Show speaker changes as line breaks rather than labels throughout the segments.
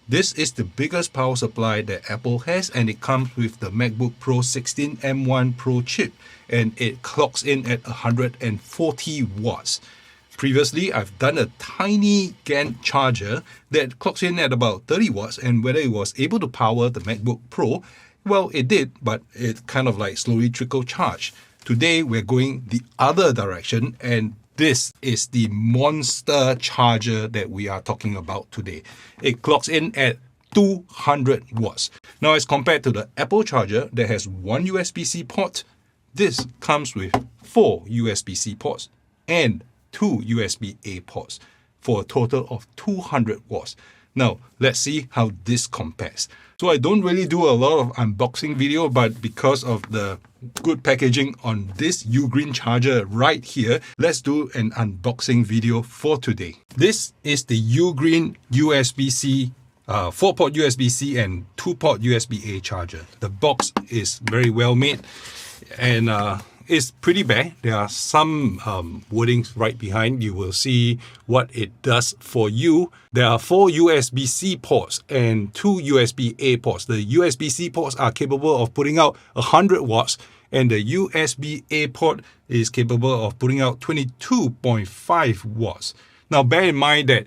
This is the biggest power supply that Apple has, and it comes with the MacBook Pro 16 M1 Pro chip, and it clocks in at 140 watts. Previously, I've done a tiny GAN charger that clocks in at about 30 watts, and whether it was able to power the MacBook Pro, well, it did, but it kind of like slowly trickled charge. Today, we're going the other direction, and this is the monster charger that we are talking about today. It clocks in at 200 watts. Now, as compared to the Apple charger that has one USB-C port, this comes with 4 USB-C ports and 2 USB-A ports for a total of 200 watts. Now, let's see how this compares. So I don't really do a lot of unboxing video, but because of the good packaging on this Ugreen charger right here, let's do an unboxing video for today. This is the Ugreen USB-C 4-port USB-C and 2-port USB-A charger. The box is very well made, and it's pretty bare. There are some wordings right behind. You will see what it does for you. There are 4 USB-C ports and 2 USB-A ports. The USB-C ports are capable of putting out 100 watts, and the USB-A port is capable of putting out 22.5 watts. Now, bear in mind that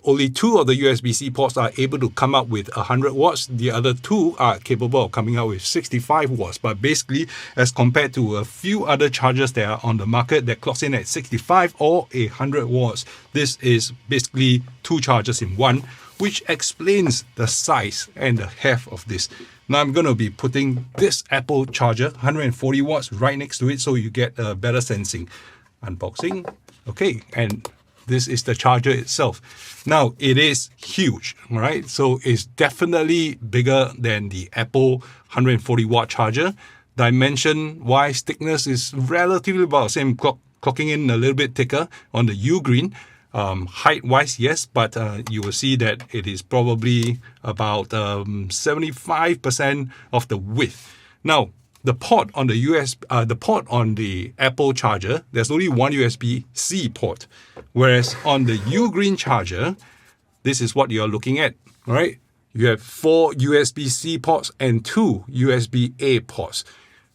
only 2 of the USB-C ports are able to come out with 100 watts. The other 2 are capable of coming out with 65 watts. But basically, as compared to a few other chargers that are on the market that clocks in at 65 or 100 watts, this is basically 2 chargers in one, which explains the size and the heft of this. Now, I'm going to be putting this Apple charger, 140 watts, right next to it so you get a better sensing. Unboxing. Okay, and this is the charger itself. Now, it is huge, right? So it's definitely bigger than the Apple 140 watt charger. Dimension-wise, thickness is relatively about the same, clocking in a little bit thicker on the Ugreen. Height-wise, yes, but you will see that it is probably about 75% of the width. Now, the port on the Apple charger, there's only one USB-C port, whereas on the Ugreen charger, this is what you're looking at, right? You have 4 USB-C ports and 2 USB-A ports.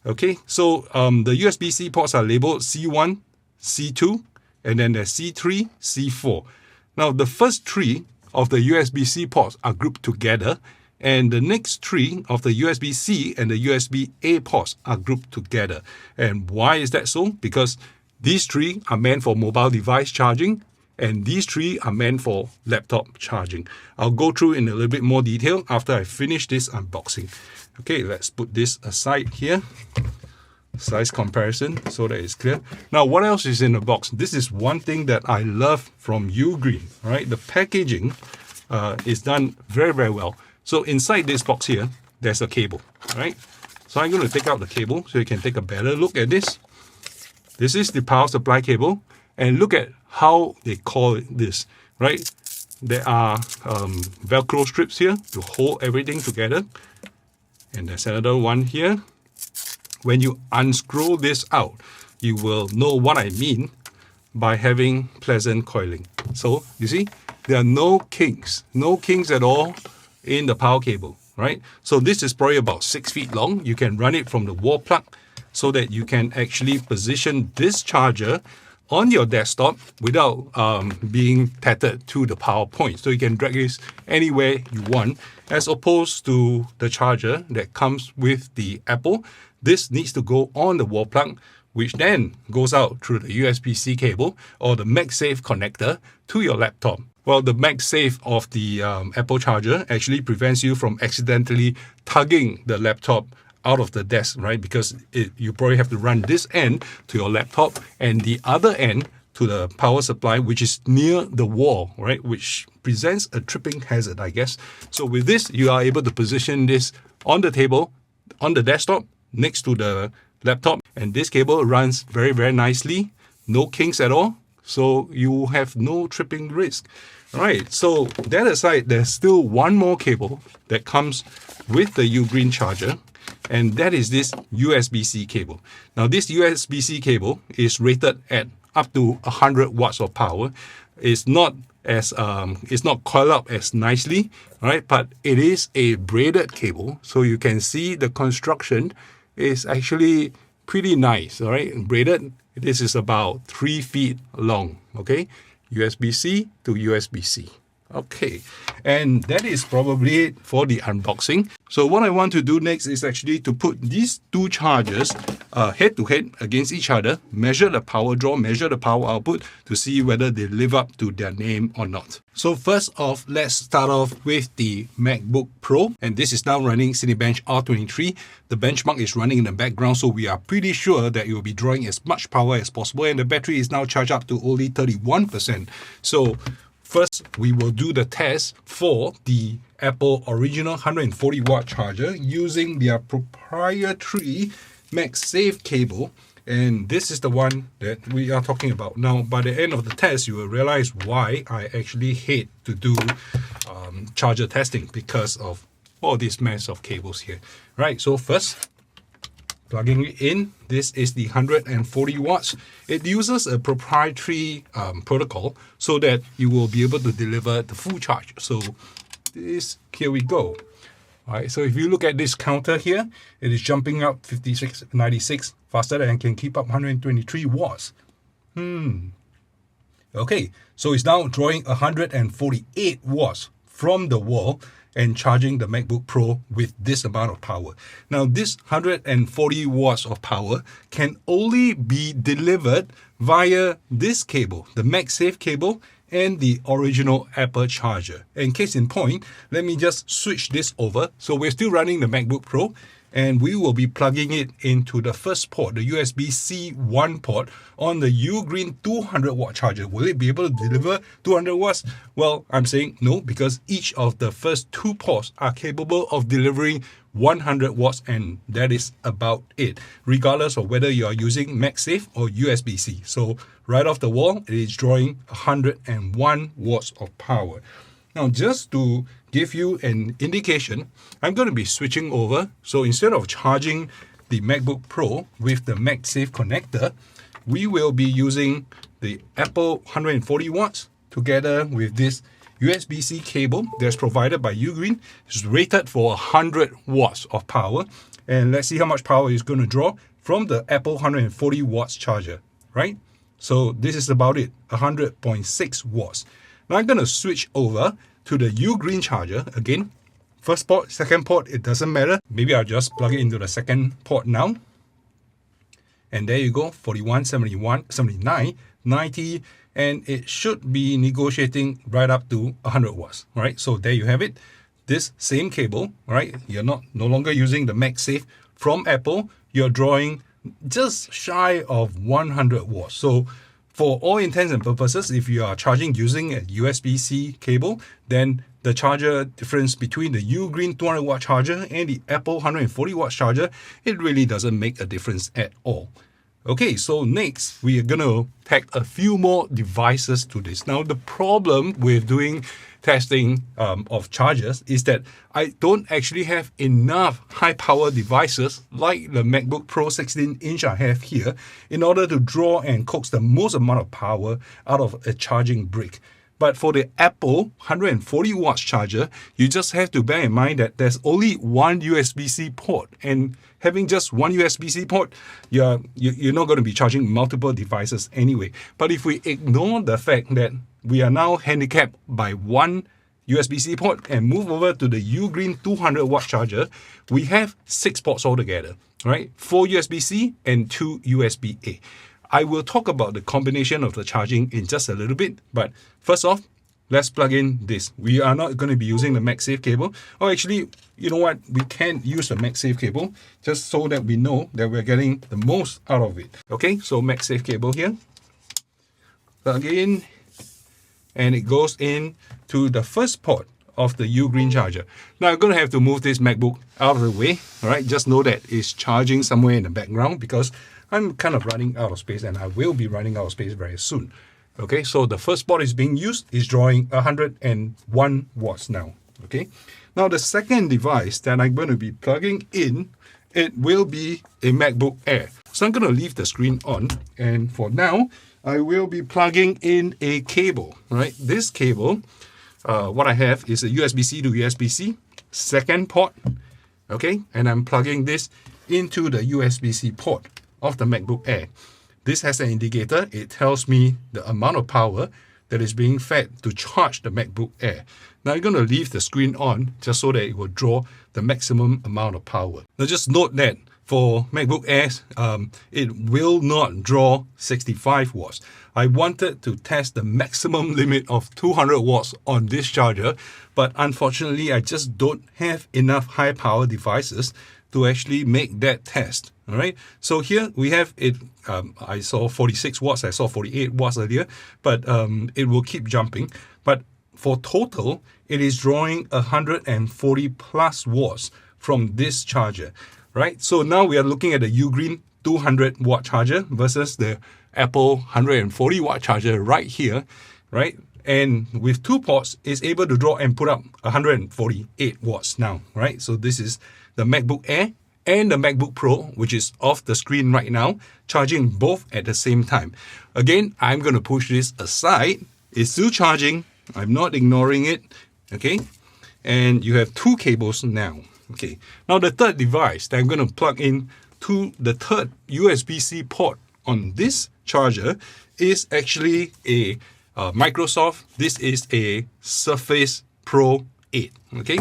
Okay, so the USB-C ports are labeled C1, C2, and then there's C3, C4. Now, the first 3 of the USB-C ports are grouped together, and the next 3 of the USB-C and the USB-A ports are grouped together. And why is that so? Because these 3 are meant for mobile device charging, and these 3 are meant for laptop charging. I'll go through in a little bit more detail after I finish this unboxing. Okay, let's put this aside here. Size comparison so that it's clear. Now, what else is in the box? This is one thing that I love from Ugreen, right? The packaging is done very, very well. So inside this box here, there's a cable, right? So I'm going to take out the cable so you can take a better look at this. This is the power supply cable, and look at how they call it this, right? There are Velcro strips here to hold everything together. And there's another one here. When you unscrew this out, you will know what I mean by having pleasant coiling. So, you see, there are no kinks at all in the power cable, right? So this is probably about 6 feet long. You can run it from the wall plug so that you can actually position this charger on your desktop without being tethered to the power point. So you can drag this anywhere you want, as opposed to the charger that comes with the Apple. This needs to go on the wall plug, which then goes out through the USB-C cable or the MagSafe connector to your laptop. Well, the MagSafe of the Apple charger actually prevents you from accidentally tugging the laptop out of the desk, right? Because you probably have to run this end to your laptop and the other end to the power supply, which is near the wall, right? Which presents a tripping hazard, I guess. So with this, you are able to position this on the table, on the desktop, next to the laptop, and this cable runs very, very nicely. No kinks at all. So you have no tripping risk. All right, so that aside, there's still one more cable that comes with the Ugreen charger, and that is this USB-C cable. Now, this USB-C cable is rated at up to 100 watts of power. It's not as it's not coiled up as nicely, all right? But it is a braided cable, so you can see the construction is actually pretty nice, all right? Braided. This is about 3 feet long, okay? USB-C to USB-C. Okay, and that is probably it for the unboxing. So what I want to do next is actually to put these two chargers head to head against each other, measure the power draw, measure the power output to see whether they live up to their name or not. So first off, let's start off with the MacBook Pro, and this is now running Cinebench R23. The benchmark is running in the background, so we are pretty sure that it will be drawing as much power as possible, and the battery is now charged up to only 31%. So first, we will do the test for the Apple original 140 watt charger using their proprietary MagSafe cable. And this is the one that we are talking about. Now, by the end of the test, you will realize why I actually hate to do charger testing, because of all this mess of cables here. Right, so first, plugging it in, this is the 140 watts. It uses a proprietary protocol so that you will be able to deliver the full charge. So here we go. All right, so if you look at this counter here, it is jumping up 56, 96 faster and can keep up 123 watts. Okay, so it's now drawing 148 watts from the wall and charging the MacBook Pro with this amount of power. Now, this 140 watts of power can only be delivered via this cable, the MagSafe cable, and the original Apple charger. And case in point, let me just switch this over. So we're still running the MacBook Pro, and we will be plugging it into the first port, the USB-C 1 port on the Ugreen 200 watt charger. Will it be able to deliver 200 watts? Well, I'm saying no, because each of the first two ports are capable of delivering 100 watts, and that is about it, regardless of whether you are using MagSafe or USB-C. So right off the wall, it is drawing 101 watts of power. Now, just to give you an indication, I'm going to be switching over. So instead of charging the MacBook Pro with the MagSafe connector, we will be using the Apple 140 watts together with this USB-C cable that's provided by Ugreen. It's rated for 100 watts of power. And let's see how much power it's going to draw from the Apple 140 watts charger, right? So this is about it, 100.6 watts. Now I'm going to switch over to the Ugreen charger again. First port, second port, it doesn't matter. Maybe I'll just plug it into the second port now. And there you go, 41, 71, 79, 90, and it should be negotiating right up to 100 watts, right? So there you have it. This same cable, right? You're no longer using the MagSafe from Apple. You're drawing just shy of 100 watts. So for all intents and purposes, if you are charging using a USB-C cable, then the charger difference between the Ugreen 200 watt charger and the Apple 140 watt charger, it really doesn't make a difference at all. Okay, so next we are going to tag a few more devices to this. Now, the problem with doing testing of chargers is that I don't actually have enough high power devices like the MacBook Pro 16-inch I have here in order to draw and coax the most amount of power out of a charging brick. But for the Apple 140 watts charger, you just have to bear in mind that there's only one USB-C port, and having just one USB-C port, you're not going to be charging multiple devices anyway. But if we ignore the fact that we are now handicapped by one USB-C port and move over to the Ugreen 200 watt charger, we have 6 ports altogether, right? 4 USB-C and 2 USB-A. I will talk about the combination of the charging in just a little bit, but first off, let's plug in this. We are not going to be using the MagSafe cable. Or actually, you know what? We can use the MagSafe cable just so that we know that we're getting the most out of it. Okay, so MagSafe cable here. Plug in, and it goes in to the first port of the Ugreen charger. Now I'm going to have to move this MacBook out of the way. All right, just know that it's charging somewhere in the background because I'm kind of running out of space, and I will be running out of space very soon. Okay, so the first port is being used, is drawing 101 watts now. Okay, now the second device that I'm going to be plugging in, it will be a MacBook Air. So I'm going to leave the screen on, and for now, I will be plugging in a cable, right? This cable, what I have is a USB-C to USB-C second port, okay? And I'm plugging this into the USB-C port of the MacBook Air. This has an indicator. It tells me the amount of power that is being fed to charge the MacBook Air. Now I'm going to leave the screen on just so that it will draw the maximum amount of power. Now just note that for MacBook Airs, it will not draw 65 watts. I wanted to test the maximum limit of 200 watts on this charger, but unfortunately I just don't have enough high power devices to actually make that test. All right, so here we have it. I saw 46 watts, I saw 48 watts earlier, but it will keep jumping. But for total, it is drawing 140 plus watts from this charger, right? So now we are looking at the Ugreen 200 watt charger versus the Apple 140 watt charger right here, right? And with two ports, it's able to draw and put up 148 watts now, right? So this is the MacBook Air and the MacBook Pro, which is off the screen right now, charging both at the same time. Again, I'm going to push this aside. It's still charging. I'm not ignoring it, okay? And you have two cables now, okay? Now the third device that I'm going to plug in to the third USB-C port on this charger is actually a Microsoft. This is a Surface Pro 8, okay?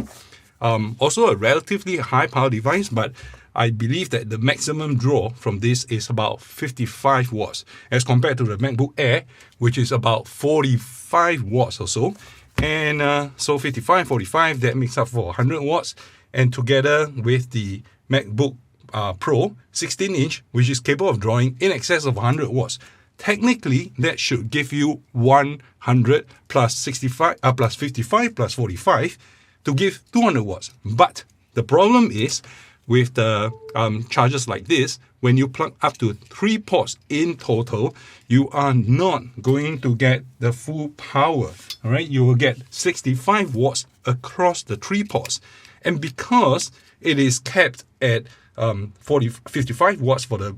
Also a relatively high power device, but I believe that the maximum draw from this is about 55 watts as compared to the MacBook Air, which is about 45 watts or so. And so 55, 45, that makes up for 100 watts. And together with the MacBook Pro 16-inch, which is capable of drawing in excess of 100 watts, technically that should give you 100 plus 65 plus 55 plus 45 to give 200 watts. But the problem is with the chargers like this, when you plug up to 3 ports in total, you are not going to get the full power. All right, you will get 65 watts across the 3 ports. And because it is capped at 55 watts for the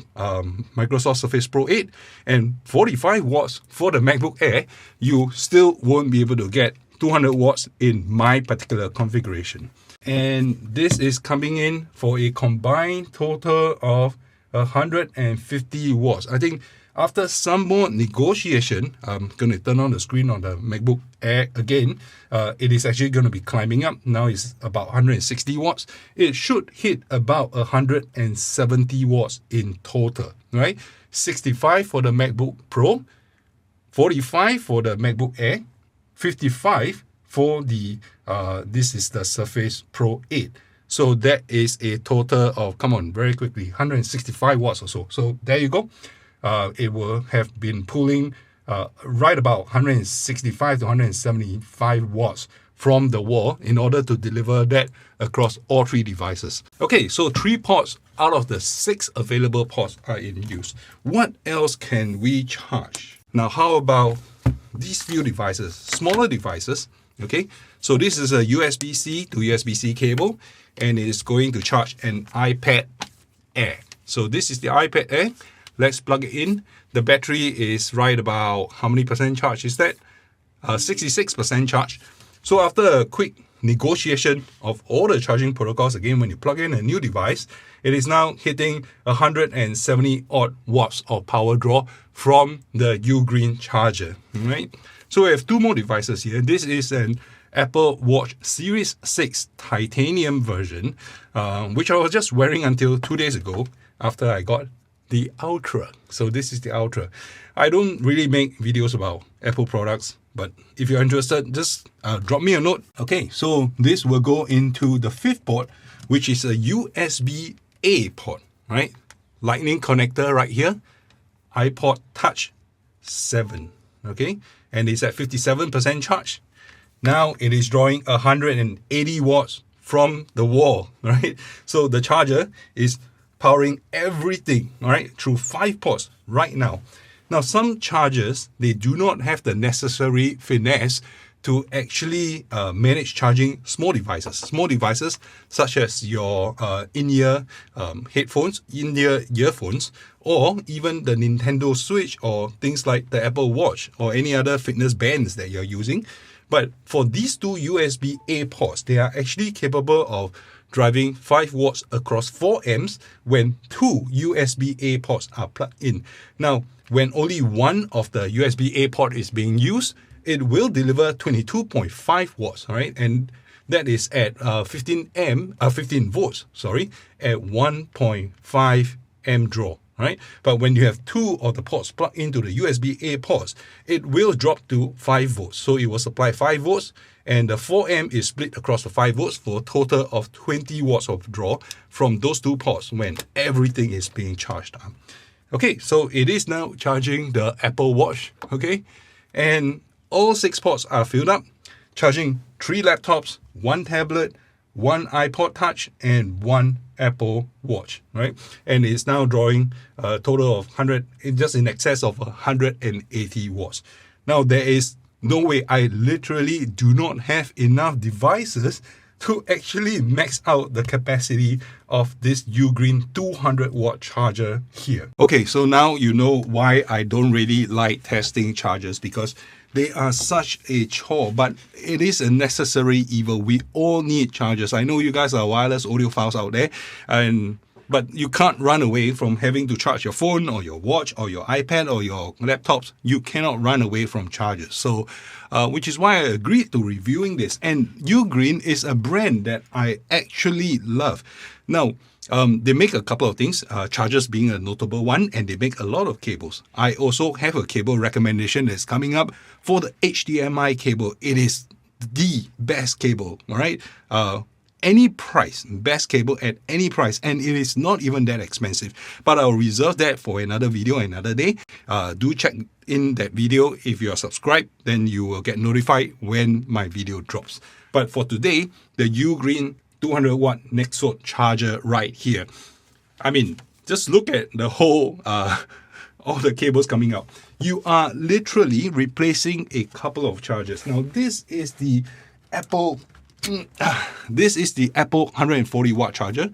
Microsoft Surface Pro 8 and 45 watts for the MacBook Air, you still won't be able to get 200 watts in my particular configuration. And this is coming in for a combined total of 150 watts. I think after some more negotiation, I'm going to turn on the screen on the MacBook Air again. It is actually going to be climbing up. Now it's about 160 watts. It should hit about 170 watts in total, right? 65 for the MacBook Pro, 45 for the MacBook Air, 55 for the this is the Surface Pro 8. So that is a total of, come on, very quickly, 165 watts or so. So there you go. It will have been pulling right about 165 to 175 watts from the wall in order to deliver that across all 3 devices. Okay, so 3 ports out of the 6 available ports are in use. What else can we charge? Now, how about these few devices, smaller devices? Okay, so this is a USB-C to USB-C cable, and it is going to charge an iPad Air. So this is the iPad Air. Let's plug it in. The battery is right about, how many percent charge is that? 66% charge. So after a quick negotiation of all the charging protocols, again, when you plug in a new device, it is now hitting 170 odd watts of power draw from the Ugreen charger, right? So we have 2 more devices here. This is an Apple Watch Series 6 titanium version, which I was just wearing until 2 days ago after I got the Ultra. So this is the Ultra. I don't really make videos about Apple products, but if you're interested, just drop me a note. Okay, so this will go into the 5th port, which is a USB-A port, right? Lightning connector right here. iPod Touch 7, okay? And it's at 57% charge. Now it is drawing 180 watts from the wall, right? So the charger is powering everything, all right, through 5 ports right now. Now, some chargers, they do not have the necessary finesse to actually manage charging small devices such as your in-ear headphones, in-ear earphones, or even the Nintendo Switch, or things like the Apple Watch or any other fitness bands that you're using. But for these two USB-A ports, they are actually capable of driving 5 watts across 4 amps when 2 USB-A ports are plugged in. Now, when only one of the USB-A port is being used, it will deliver 22.5 watts, right? And that is at 15 volts, at 1.5 amp draw, right? But when you have 2 of the ports plugged into the USB-A ports, it will drop to 5 volts. So it will supply 5 volts, and the 4 amp is split across the 5 volts for a total of 20 watts of draw from those 2 ports when everything is being charged up. Okay, so it is now charging the Apple Watch, okay? And all 6 ports are filled up, charging 3 laptops, 1 tablet, 1 iPod Touch, and 1 Apple Watch, right? And it's now drawing a total of just in excess of 180 watts. Now, there is no way, I literally do not have enough devices to actually max out the capacity of this Ugreen 200 watt charger here. Okay, so now you know why I don't really like testing chargers, because they are such a chore, but it is a necessary evil. We all need chargers. I know you guys are wireless audiophiles out there, but you can't run away from having to charge your phone or your watch or your iPad or your laptops. You cannot run away from chargers. So, which is why I agreed to reviewing this. And Ugreen is a brand that I actually love. Now, they make a couple of things, chargers being a notable one, and they make a lot of cables. I also have a cable recommendation that's coming up for the HDMI cable. It is the best cable, all right? Any price, best cable at any price, and it is not even that expensive. But I'll reserve that for another video, another day. Do check in that video. If you are subscribed, then you will get notified when my video drops. But for today, the Ugreen 200 watt Nexo charger right here. I mean, just look at the whole, all the cables coming out. You are literally replacing a couple of chargers. Now, this is the Apple 140 watt charger.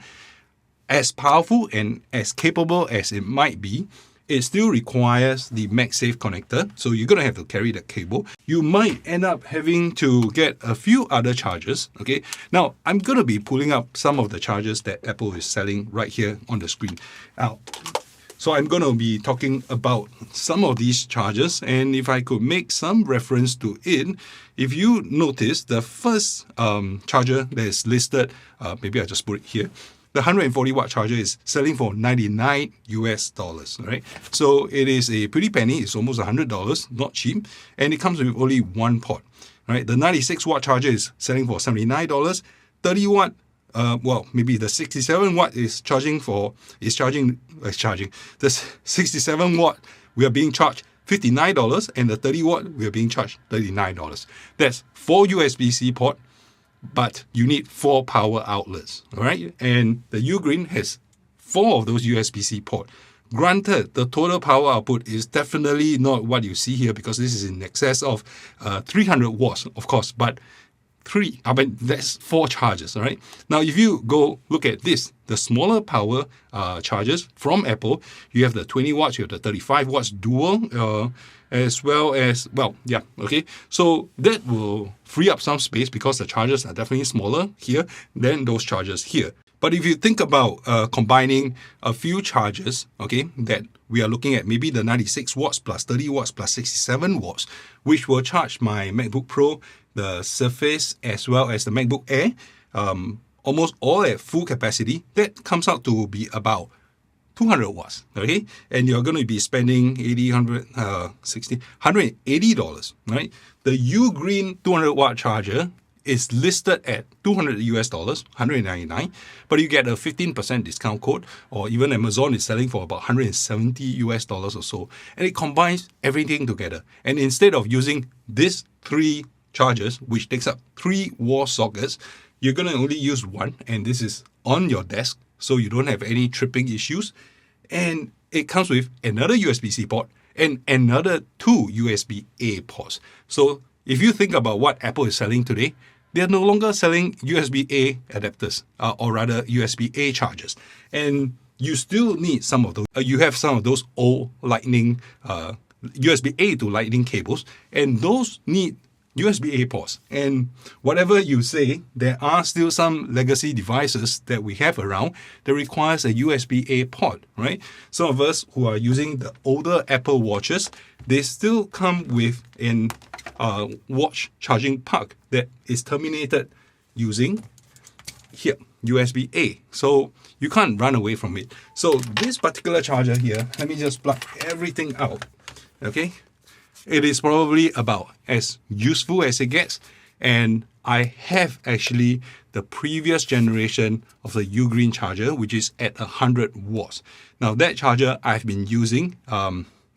As powerful and as capable as it might be, it still requires the MagSafe connector, so you're gonna have to carry the cable. You might end up having to get a few other chargers, okay? Now, I'm gonna be pulling up some of the chargers that Apple is selling right here on the screen. So I'm gonna be talking about some of these chargers, and if I could make some reference to it, if you notice the first charger that is listed, maybe I'll just put it here. The 140 watt charger is selling for $99 US, right? So it is a pretty penny. It's almost $100, not cheap. And it comes with only 1 port, right? The 96 watt charger is selling for $79. 30 watt, maybe the 67 watt The 67 watt, we are being charged $59, and the 30 watt, we are being charged $39. That's 4 USB-C port, but you need 4 power outlets, all right? And the Ugreen has 4 of those USB-C ports. Granted, the total power output is definitely not what you see here, because this is in excess of 300 watts, of course, but that's 4 chargers, all right? Now, if you go look at this, the smaller power chargers from Apple, you have the 20 watts, you have the 35 watts dual, as well as, so that will free up some space, because the chargers are definitely smaller here than those chargers here. But if you think about combining a few chargers, okay, that we are looking at, maybe the 96 watts plus 30 watts plus 67 watts, which will charge my MacBook Pro, the Surface, as well as the MacBook Air, almost all at full capacity, that comes out to be about 200 watts, okay? And you're going to be spending $180, right? The Ugreen 200 watt charger is listed at $200 US, $199, but you get a 15% discount code, or even Amazon is selling for about $170 US or so. And it combines everything together. And instead of using these 3 chargers, which takes up 3 wall sockets, you're going to only use 1, and this is on your desk, so you don't have any tripping issues. And it comes with another USB-C port and another 2 USB-A ports. So if you think about what Apple is selling today, they are no longer selling USB-A adapters, or rather USB-A chargers. And you still need some of those. You have some of those old Lightning, USB-A to Lightning cables, and those need USB-A ports. And whatever you say, there are still some legacy devices that we have around that requires a USB-A port, right? Some of us who are using the older Apple watches, they still come with an watch charging plug that is terminated using here, USB-A. So you can't run away from it. So this particular charger here, let me just plug everything out, okay? It is probably about as useful as it gets, and I have actually the previous generation of the Ugreen charger, which is at 100 watts. Now that charger I've been using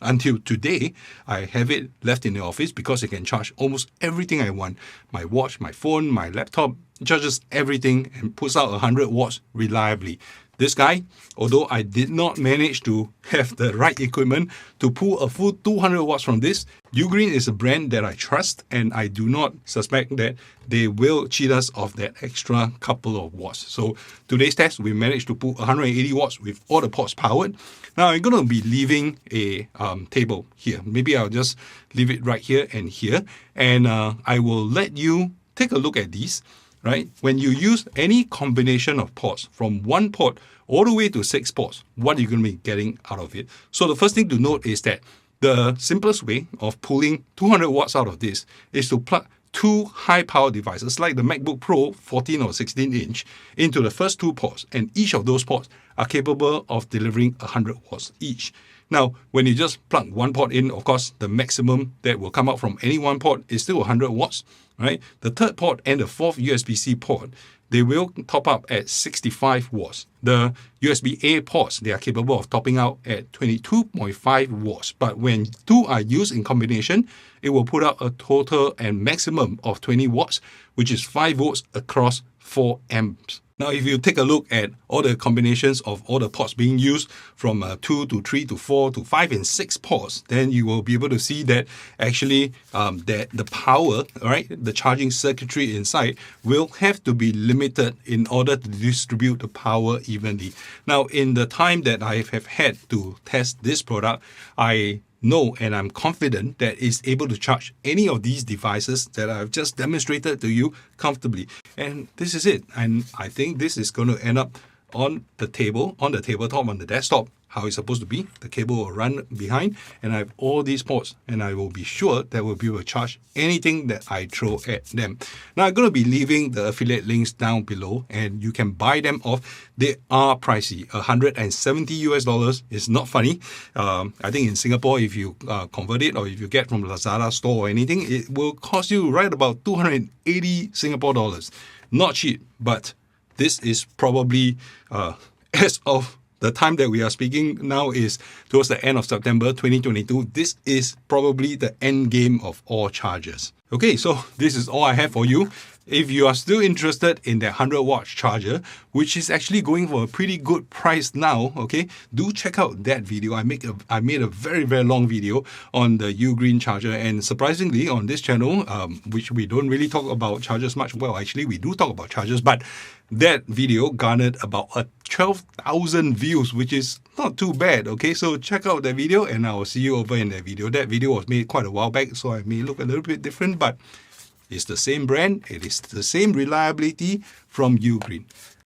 until today. I have it left in the office because it can charge almost everything I want. My watch, my phone, my laptop, it charges everything and puts out 100 watts reliably. This guy, although I did not manage to have the right equipment to pull a full 200 watts from this, Ugreen is a brand that I trust, and I do not suspect that they will cheat us of that extra couple of watts. So today's test, we managed to pull 180 watts with all the ports powered. Now I'm going to be leaving a table here. Maybe I'll just leave it right here, and I will let you take a look at these. Right? When you use any combination of ports from one port all the way to 6 ports, what are you going to be getting out of it? So the first thing to note is that the simplest way of pulling 200 watts out of this is to plug 2 high-power devices like the MacBook Pro 14 or 16 inch into the first 2 ports, and each of those ports are capable of delivering 100 watts each. Now, when you just plug one port in, of course, the maximum that will come out from any one port is still 100 watts, right? The third port and the fourth USB-C port, they will top up at 65 watts. The USB-A ports, they are capable of topping out at 22.5 watts. But when 2 are used in combination, it will put out a total and maximum of 20 watts, which is 5 volts across 4 amps. Now, if you take a look at all the combinations of all the ports being used from 2 to 3 to 4 to 5 and 6 ports, then you will be able to see that actually that the power, right, the charging circuitry inside will have to be limited in order to distribute the power evenly. Now, in the time that I have had to test this product, I know and I'm confident that it's able to charge any of these devices that I've just demonstrated to you comfortably. And this is it. And I think this is going to end up on the table, on the tabletop, on the desktop, how it's supposed to be. The cable will run behind, and I have all these ports, and I will be sure that we'll be able to charge anything that I throw at them. Now, I'm going to be leaving the affiliate links down below, and you can buy them off. They are pricey. $170 is not funny. I think in Singapore, if you convert it, or if you get from Lazada store or anything, it will cost you right about 280 Singapore dollars. Not cheap, but this is probably, as of the time that we are speaking now is towards the end of September 2022. This is probably the end game of all chargers. Okay, so this is all I have for you. If you are still interested in that 100 watt charger, which is actually going for a pretty good price now, okay, do check out that video. I made a very, very long video on the Ugreen charger, and surprisingly on this channel, which we don't really talk about chargers much. Well, actually we do talk about chargers, but that video garnered about 12,000 views, which is not too bad. Okay, so check out that video and I will see you over in that video. That video was made quite a while back, so I may look a little bit different, but it's the same brand, it is the same reliability from Ugreen.